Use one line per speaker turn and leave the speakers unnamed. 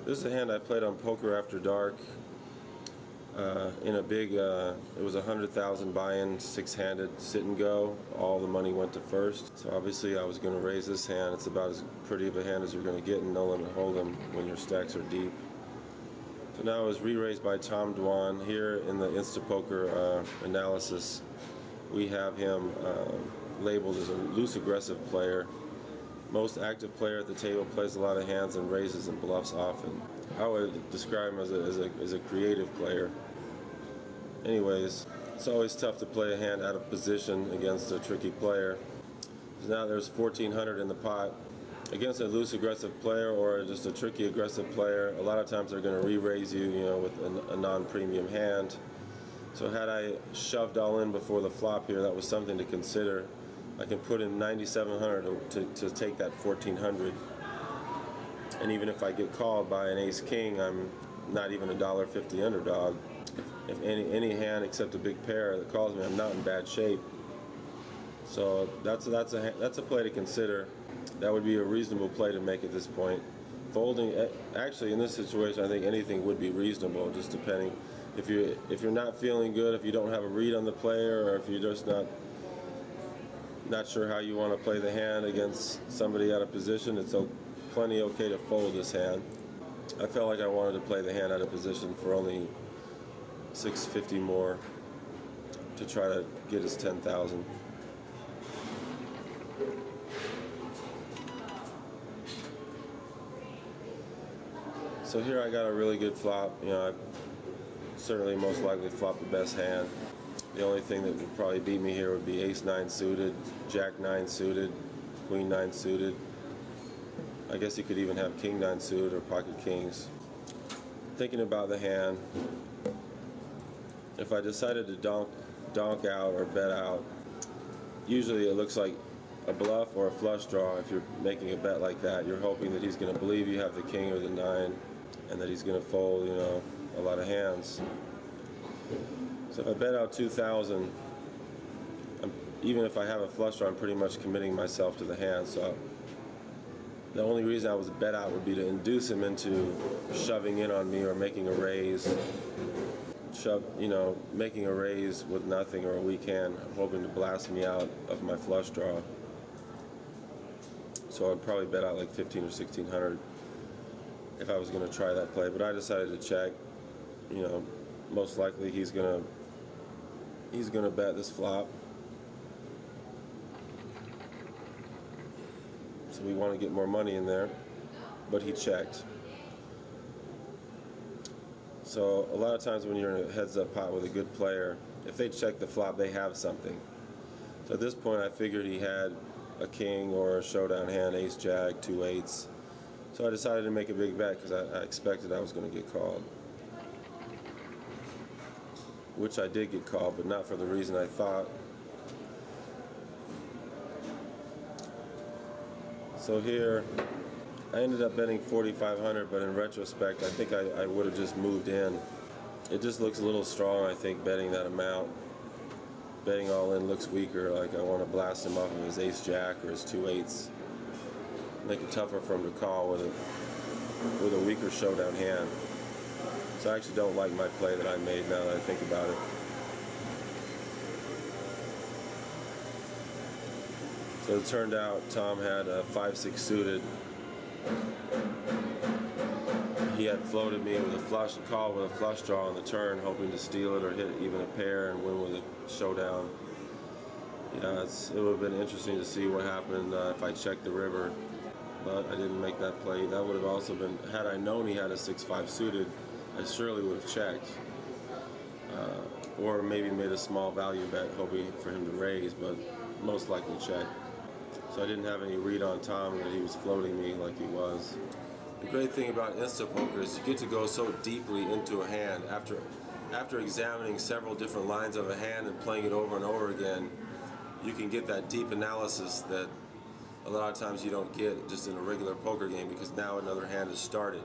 This is a hand I played on Poker After Dark in a big, it was 100,000 buy-in, six-handed sit and go. All the money went to first. So obviously I was going to raise this hand. It's about as pretty of a hand as you're going to get in no limit hold'em when your stacks are deep. So now it was re-raised by Tom Dwan. Here in the Insta Poker analysis, we have him labeled as a loose aggressive player. Most active player at the table, plays a lot of hands and raises and bluffs often. I would describe him as a creative player. Anyways, it's always tough to play a hand out of position against a tricky player. So now there's 1,400 in the pot. Against a loose aggressive player or just a tricky aggressive player, a lot of times they're going to re-raise you, with a non-premium hand. So had I shoved all in before the flop here, that was something to consider. I can put in 9,700 to take that 1,400, and even if I get called by an ace-king, I'm not even $1.50 underdog. If any hand except a big pair that calls me, I'm not in bad shape. So that's a play to consider. That would be a reasonable play to make at this point. Folding, actually, in this situation, I think anything would be reasonable, just depending. If you're not feeling good, if you don't have a read on the player, or if you're just not sure how you want to play the hand against somebody out of position, it's plenty okay to fold this hand. I felt like I wanted to play the hand out of position for only $650 more to try to get his 10,000. So here I got a really good flop. I certainly most likely flop the best hand. The only thing that would probably beat me here would be ace-9 suited, jack-9 suited, queen-9 suited. I guess you could even have king-9 suited or pocket kings. Thinking about the hand, if I decided to donk out or bet out, usually it looks like a bluff or a flush draw. If you're making a bet like that, you're hoping that he's going to believe you have the king or the 9 and that he's going to fold, a lot of hands. So if I bet out 2,000, even if I have a flush draw, I'm pretty much committing myself to the hand. So the only reason I was bet out would be to induce him into shoving in on me or making a raise. Making a raise with nothing or a weak hand, hoping to blast me out of my flush draw. So I'd probably bet out like 1,500 or 1,600 if I was going to try that play. But I decided to check. Most likely he's gonna bet this flop. So we want to get more money in there, but he checked. So a lot of times when you're in a heads-up pot with a good player, if they check the flop, they have something. So at this point, I figured he had a king or a showdown hand, ace-jack, 2 8s. So I decided to make a big bet because I expected I was going to get called. Which I did get called, but not for the reason I thought. So here, I ended up betting 4,500, but in retrospect, I think I would have just moved in. It just looks a little strong, I think, betting that amount. Betting all in looks weaker, like I want to blast him off of his ace-jack or his 2 8s. Make it tougher for him to call with a weaker showdown hand. So I actually don't like my play that I made now that I think about it. So it turned out Tom had a 5-6 suited. He had floated me with a flush call with a flush draw on the turn, hoping to steal it or hit even a pair and win with a showdown. Yeah, it would have been interesting to see what happened if I checked the river, but I didn't make that play. That would have also been, had I known he had a 6-5 suited, I surely would have checked, or maybe made a small value bet hoping for him to raise, but most likely check. So I didn't have any read on Tom that he was floating me like he was. The great thing about Insta Poker is you get to go so deeply into a hand. After examining several different lines of a hand and playing it over and over again, you can get that deep analysis that a lot of times you don't get just in a regular poker game because now another hand has started.